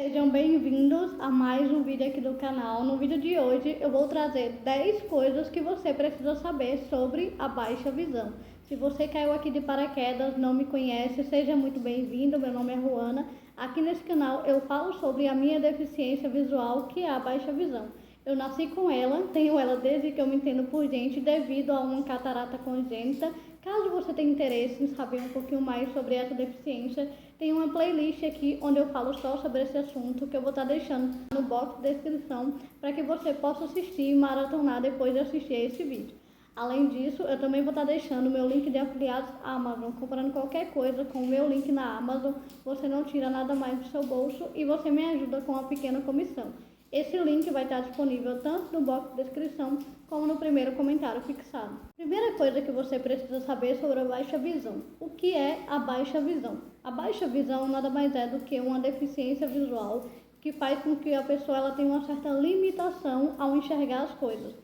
Sejam bem-vindos a mais um vídeo aqui do canal. No vídeo de hoje eu vou trazer 10 coisas que você precisa saber sobre a baixa visão. Se você caiu aqui de paraquedas, não me conhece, seja muito bem-vindo. Meu nome é Ruana. Aqui nesse canal eu falo sobre a minha deficiência visual, que é a baixa visão. Eu nasci com ela, tenho ela desde que eu me entendo por gente, devido a uma catarata congênita. Caso você tenha interesse em saber um pouquinho mais sobre essa deficiência, tem uma playlist aqui onde eu falo só sobre esse assunto, que eu vou estar deixando no box de descrição para que você possa assistir e maratonar depois de assistir esse vídeo. Além disso, eu também vou estar deixando meu link de afiliados Amazon. Comprando qualquer coisa com o meu link na Amazon, você não tira nada mais do seu bolso e você me ajuda com uma pequena comissão. Esse link vai estar disponível tanto no box de descrição como no primeiro comentário fixado. Primeira coisa que você precisa saber sobre a baixa visão. O que é a baixa visão? A baixa visão nada mais é do que uma deficiência visual que faz com que a pessoa ela tenha uma certa limitação ao enxergar as coisas.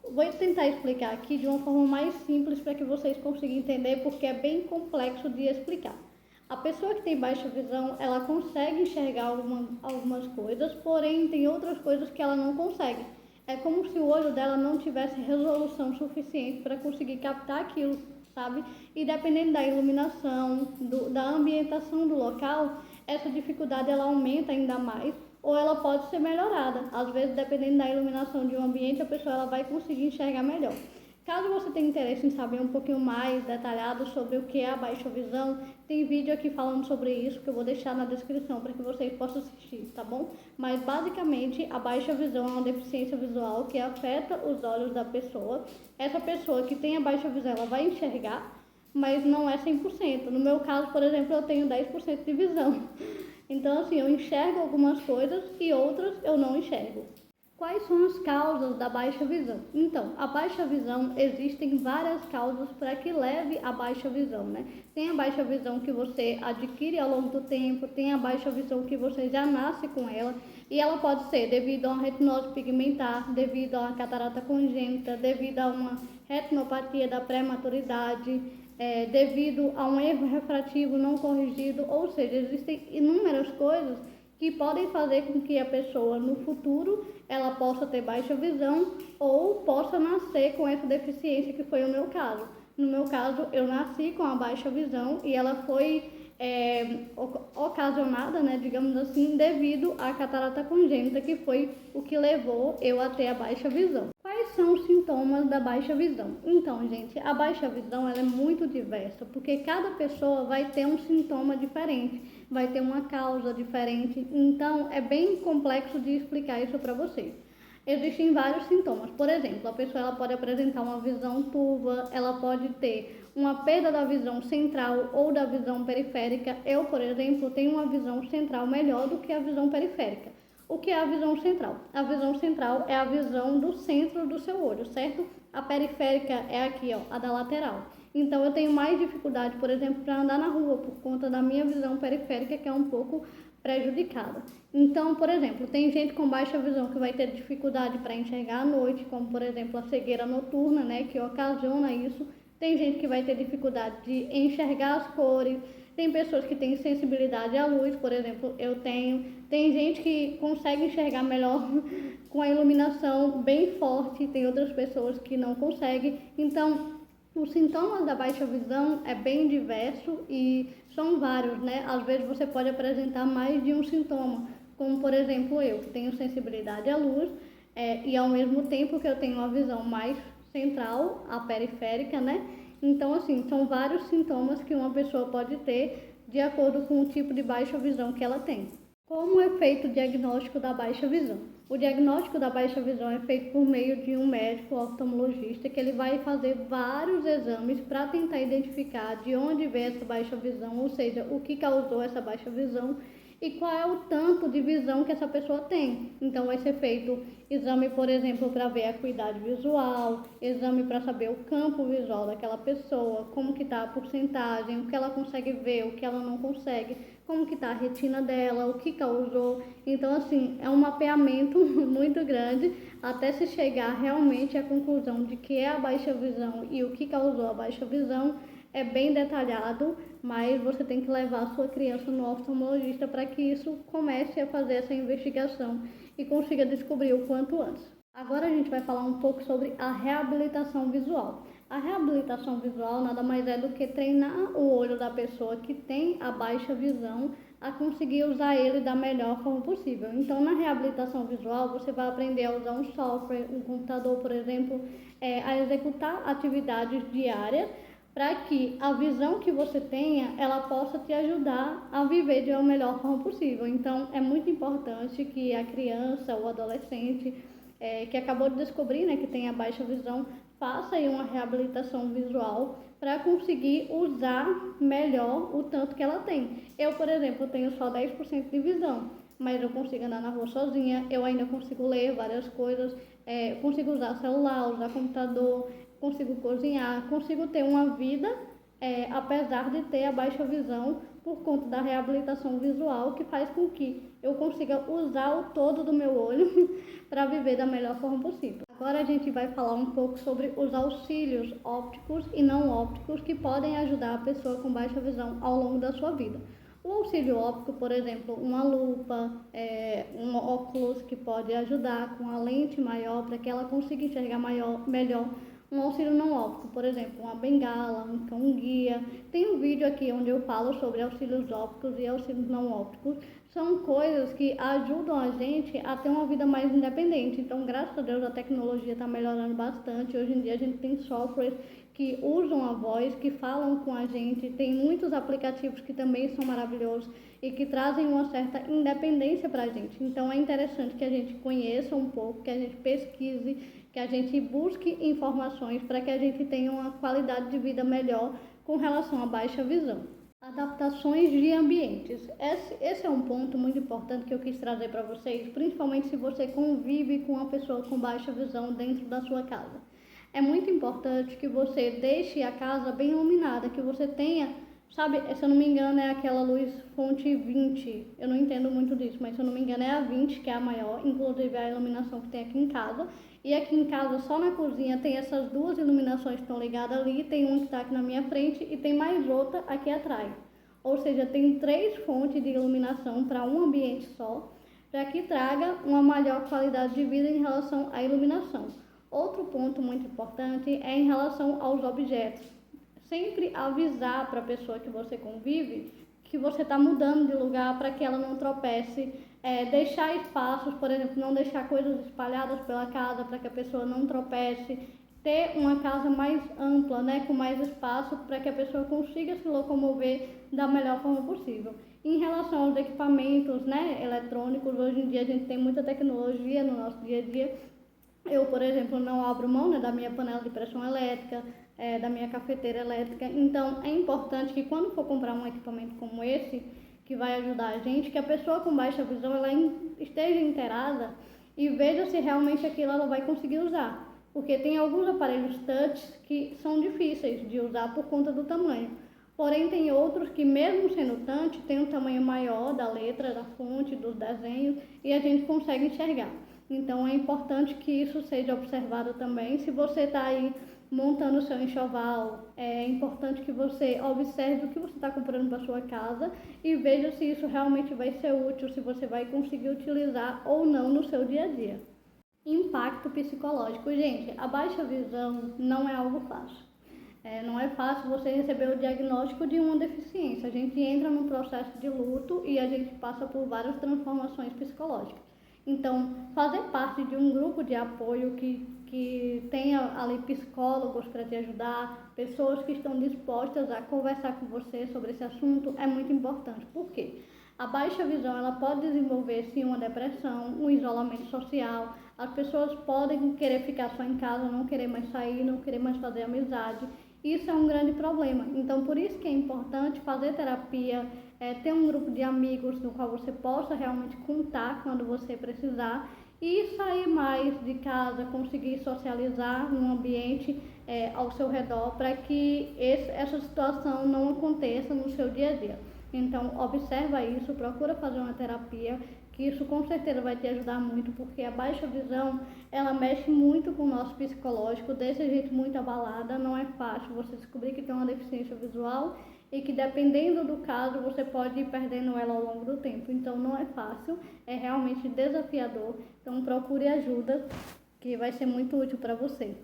Vou tentar explicar aqui de uma forma mais simples para que vocês consigam entender, porque é bem complexo de explicar. A pessoa que tem baixa visão, ela consegue enxergar algumas coisas, porém tem outras coisas que ela não consegue. É como se o olho dela não tivesse resolução suficiente para conseguir captar aquilo, sabe? E dependendo da iluminação, da ambientação do local, essa dificuldade ela aumenta ainda mais, ou ela pode ser melhorada. Às vezes, dependendo da iluminação de um ambiente, a pessoa ela vai conseguir enxergar melhor. Caso você tenha interesse em saber um pouquinho mais detalhado sobre o que é a baixa visão, tem vídeo aqui falando sobre isso que eu vou deixar na descrição para que vocês possam assistir, tá bom? Mas basicamente a baixa visão é uma deficiência visual que afeta os olhos da pessoa. Essa pessoa que tem a baixa visão, ela vai enxergar, mas não é 100%. No meu caso, por exemplo, eu tenho 10% de visão. Então assim, eu enxergo algumas coisas e outras eu não enxergo. Quais são as causas da baixa visão? Então, a baixa visão, existem várias causas para que leve à baixa visão, né? Tem a baixa visão que você adquire ao longo do tempo, tem a baixa visão que você já nasce com ela, e ela pode ser devido a uma retinose pigmentar, devido a uma catarata congênita, devido a uma retinopatia da prematuridade, devido a um erro refrativo não corrigido, ou seja, existem inúmeras coisas que podem fazer com que a pessoa no futuro ela possa ter baixa visão ou possa nascer com essa deficiência, que foi o meu caso. No meu caso, eu nasci com a baixa visão e ela foi ocasionada, né, digamos assim, devido à catarata congênita, que foi o que levou eu a ter a baixa visão. Quais são os sintomas da baixa visão? Então, gente, a baixa visão ela é muito diversa, porque cada pessoa vai ter um sintoma diferente, vai ter uma causa diferente, então é bem complexo de explicar isso para vocês. Existem vários sintomas. Por exemplo, a pessoa ela pode apresentar uma visão turva, ela pode ter uma perda da visão central ou da visão periférica. Eu, por exemplo, tenho uma visão central melhor do que a visão periférica. O que é a visão central? A visão central é a visão do centro do seu olho, certo? A periférica é aqui, ó, a da lateral. Então, eu tenho mais dificuldade, por exemplo, para andar na rua, por conta da minha visão periférica, que é um pouco prejudicada. Então, por exemplo, tem gente com baixa visão que vai ter dificuldade para enxergar à noite, como, por exemplo, a cegueira noturna, né, que ocasiona isso. Tem gente que vai ter dificuldade de enxergar as cores. Tem pessoas que têm sensibilidade à luz, por exemplo, eu tenho. Tem gente que consegue enxergar melhor com a iluminação bem forte, tem outras pessoas que não conseguem. Então, os sintomas da baixa visão é bem diverso e são vários, né? Às vezes você pode apresentar mais de um sintoma, como por exemplo eu, que tenho sensibilidade à luz, e ao mesmo tempo que eu tenho uma visão mais central, a periférica, né? Então, assim, são vários sintomas que uma pessoa pode ter de acordo com o tipo de baixa visão que ela tem. Como é feito o diagnóstico da baixa visão? O diagnóstico da baixa visão é feito por meio de um médico oftalmologista, que ele vai fazer vários exames para tentar identificar de onde veio essa baixa visão, ou seja, o que causou essa baixa visão e qual é o tanto de visão que essa pessoa tem. Então vai ser feito exame, por exemplo, para ver a acuidade visual, exame para saber o campo visual daquela pessoa, como que está a porcentagem, o que ela consegue ver, o que ela não consegue, como que está a retina dela, o que causou. Então, assim, é um mapeamento muito grande até se chegar realmente à conclusão de que é a baixa visão e o que causou a baixa visão. é bem detalhado, mas você tem que levar a sua criança no oftalmologista para que isso comece a fazer essa investigação e consiga descobrir o quanto antes. Agora a gente vai falar um pouco sobre a reabilitação visual. A reabilitação visual nada mais é do que treinar o olho da pessoa que tem a baixa visão a conseguir usar ele da melhor forma possível. Então, na reabilitação visual, você vai aprender a usar um software, um computador, por exemplo, a executar atividades diárias para que a visão que você tenha, ela possa te ajudar a viver de uma melhor forma possível. Então, é muito importante que a criança ou adolescente que acabou de descobrir, né, que tem a baixa visão, faça aí uma reabilitação visual para conseguir usar melhor o tanto que ela tem. Eu, por exemplo, tenho só 10% de visão, mas eu consigo andar na rua sozinha, eu ainda consigo ler várias coisas, consigo usar celular, usar computador, consigo cozinhar, consigo ter uma vida, apesar de ter a baixa visão, por conta da reabilitação visual, que faz com que eu consiga usar o todo do meu olho para viver da melhor forma possível. Agora a gente vai falar um pouco sobre os auxílios ópticos e não ópticos que podem ajudar a pessoa com baixa visão ao longo da sua vida. O auxílio óptico, por exemplo, uma lupa, um óculos que pode ajudar com a lente maior para que ela consiga enxergar melhor. Um auxílio não óptico, por exemplo, uma bengala, um cão-guia. Tem um vídeo aqui onde eu falo sobre auxílios ópticos e auxílios não ópticos. São coisas que ajudam a gente a ter uma vida mais independente. Então, graças a Deus, a tecnologia está melhorando bastante. Hoje em dia a gente tem softwares que usam a voz, que falam com a gente. Tem muitos aplicativos que também são maravilhosos e que trazem uma certa independência para a gente. Então, é interessante que a gente conheça um pouco, que a gente pesquise, que a gente busque informações para que a gente tenha uma qualidade de vida melhor com relação à baixa visão. Adaptações de ambientes. Esse é um ponto muito importante que eu quis trazer para vocês, principalmente se você convive com uma pessoa com baixa visão dentro da sua casa. É muito importante que você deixe a casa bem iluminada, que você tenha, sabe, se eu não me engano é aquela luz fonte 20, eu não entendo muito disso, mas se eu não me engano é a 20, que é a maior, inclusive a iluminação que tem aqui em casa. E aqui em casa, só na cozinha, tem essas duas iluminações que estão ligadas ali, tem uma que está aqui na minha frente e tem mais outra aqui atrás. Ou seja, tem 3 fontes de iluminação para um ambiente só, para que traga uma maior qualidade de vida em relação à iluminação. Outro ponto muito importante é em relação aos objetos. Sempre avisar para a pessoa que você convive que você está mudando de lugar para que ela não tropece. Deixar espaços, por exemplo, não deixar coisas espalhadas pela casa para que a pessoa não tropece. Ter uma casa mais ampla, né, com mais espaço para que a pessoa consiga se locomover da melhor forma possível. Em relação aos equipamentos, né, eletrônicos, hoje em dia a gente tem muita tecnologia no nosso dia a dia. Eu, por exemplo, não abro mão, né, da minha panela de pressão elétrica, da minha cafeteira elétrica. Então, é importante que quando for comprar um equipamento como esse, que vai ajudar a gente, que a pessoa com baixa visão ela esteja inteirada e veja se realmente aquilo ela vai conseguir usar. Porque tem alguns aparelhos touch que são difíceis de usar por conta do tamanho. Porém, tem outros que, mesmo sendo touch, tem um tamanho maior da letra, da fonte, dos desenhos, e a gente consegue enxergar. Então, é importante que isso seja observado também. Se você está aí montando o seu enxoval, é importante que você observe o que você está comprando para sua casa e veja se isso realmente vai ser útil, se você vai conseguir utilizar ou não no seu dia a dia. Impacto psicológico. Gente, a baixa visão não é algo fácil. Não é fácil você receber o diagnóstico de uma deficiência. A gente entra num processo de luto e a gente passa por várias transformações psicológicas. Então, fazer parte de um grupo de apoio que tenha ali psicólogos para te ajudar, pessoas que estão dispostas a conversar com você sobre esse assunto é muito importante. Por quê? A baixa visão ela pode desenvolver sim uma depressão, um isolamento social. As pessoas podem querer ficar só em casa, não querer mais sair, não querer mais fazer amizade. Isso é um grande problema. Então, por isso que é importante fazer terapia, ter um grupo de amigos no qual você possa realmente contar quando você precisar e sair mais de casa, conseguir socializar num ambiente ao seu redor para que essa situação não aconteça no seu dia a dia. Então, observa isso, procura fazer uma terapia que isso com certeza vai te ajudar muito, porque a baixa visão, ela mexe muito com o nosso psicológico, deixa a gente muito abalada, não é fácil você descobrir que tem uma deficiência visual e que dependendo do caso você pode ir perdendo ela ao longo do tempo. Então não é fácil, é realmente desafiador, então procure ajuda, que vai ser muito útil para você.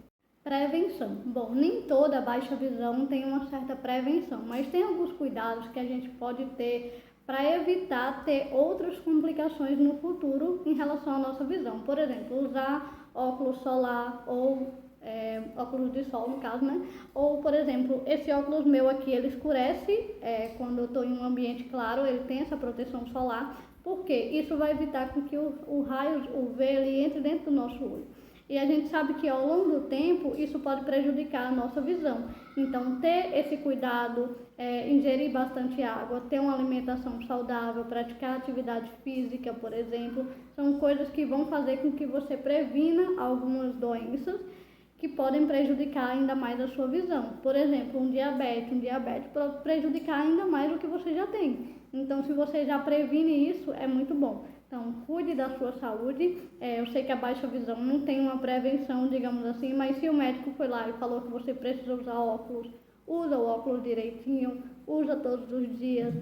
Prevenção. Bom, nem toda baixa visão tem uma certa prevenção, mas tem alguns cuidados que a gente pode ter para evitar ter outras complicações no futuro em relação à nossa visão. Por exemplo, usar óculos solar ou óculos de sol, no caso, né? Ou, por exemplo, esse óculos meu aqui, ele escurece quando eu estou em um ambiente claro, ele tem essa proteção solar, porque isso vai evitar com que o raio UV ele entre dentro do nosso olho. E a gente sabe que ao longo do tempo isso pode prejudicar a nossa visão. Então, ter esse cuidado, ingerir bastante água, ter uma alimentação saudável, praticar atividade física, por exemplo, são coisas que vão fazer com que você previna algumas doenças que podem prejudicar ainda mais a sua visão. Por exemplo, um diabetes pode prejudicar ainda mais o que você já tem. Então, se você já previne isso, é muito bom. Então, cuide da sua saúde. Eu sei que a baixa visão não tem uma prevenção, digamos assim, mas se o médico foi lá e falou que você precisa usar óculos, usa o óculos direitinho, usa todos os dias,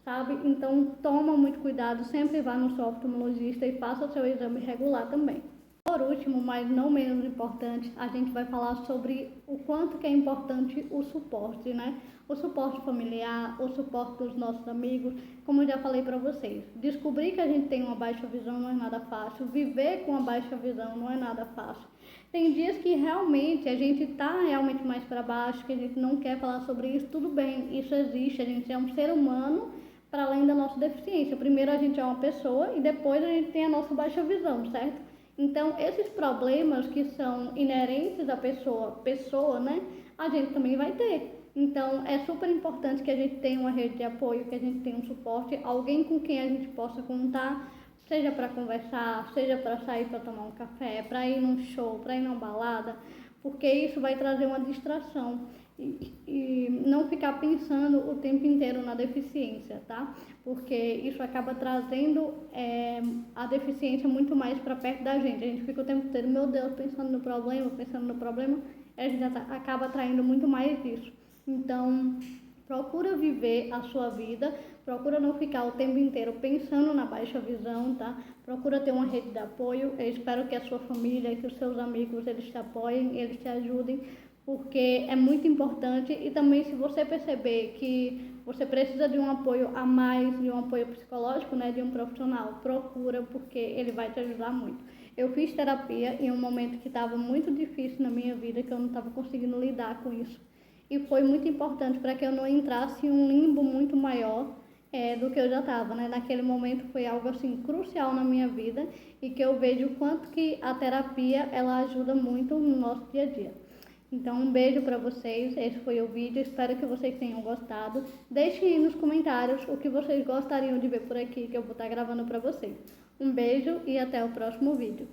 sabe? Então, toma muito cuidado, sempre vá no seu oftalmologista e faça o seu exame regular também. Por último, mas não menos importante, a gente vai falar sobre o quanto que é importante o suporte, né? O suporte familiar, o suporte dos nossos amigos, como eu já falei para vocês. Descobrir que a gente tem uma baixa visão não é nada fácil, viver com a baixa visão não é nada fácil. Tem dias que realmente a gente tá realmente mais para baixo, que a gente não quer falar sobre isso, tudo bem, isso existe, a gente é um ser humano para além da nossa deficiência. Primeiro a gente é uma pessoa e depois a gente tem a nossa baixa visão, certo? Então, esses problemas que são inerentes à pessoa, né, a gente também vai ter. Então, é super importante que a gente tenha uma rede de apoio, que a gente tenha um suporte, alguém com quem a gente possa contar, seja para conversar, seja para sair para tomar um café, para ir num show, para ir numa balada, porque isso vai trazer uma distração e não ficar pensando o tempo inteiro na deficiência, tá? Porque isso acaba trazendo a deficiência muito mais para perto da gente. A gente fica o tempo inteiro, meu Deus, pensando no problema, a gente acaba atraindo muito mais disso. Então, procura viver a sua vida, procura não ficar o tempo inteiro pensando na baixa visão, tá? Procura ter uma rede de apoio. Eu espero que a sua família, que os seus amigos, eles te apoiem, eles te ajudem, porque é muito importante. E também, se você perceber que você precisa de um apoio a mais, de um apoio psicológico, né, de um profissional, procura, porque ele vai te ajudar muito. Eu fiz terapia em um momento que estava muito difícil na minha vida, que eu não estava conseguindo lidar com isso. E foi muito importante para que eu não entrasse em um limbo muito maior do que eu já estava, né? Naquele momento foi algo assim crucial na minha vida e que eu vejo o quanto que a terapia ela ajuda muito no nosso dia a dia. Então, um beijo para vocês, esse foi o vídeo, espero que vocês tenham gostado. Deixem aí nos comentários o que vocês gostariam de ver por aqui, que eu vou estar gravando para vocês. Um beijo e até o próximo vídeo.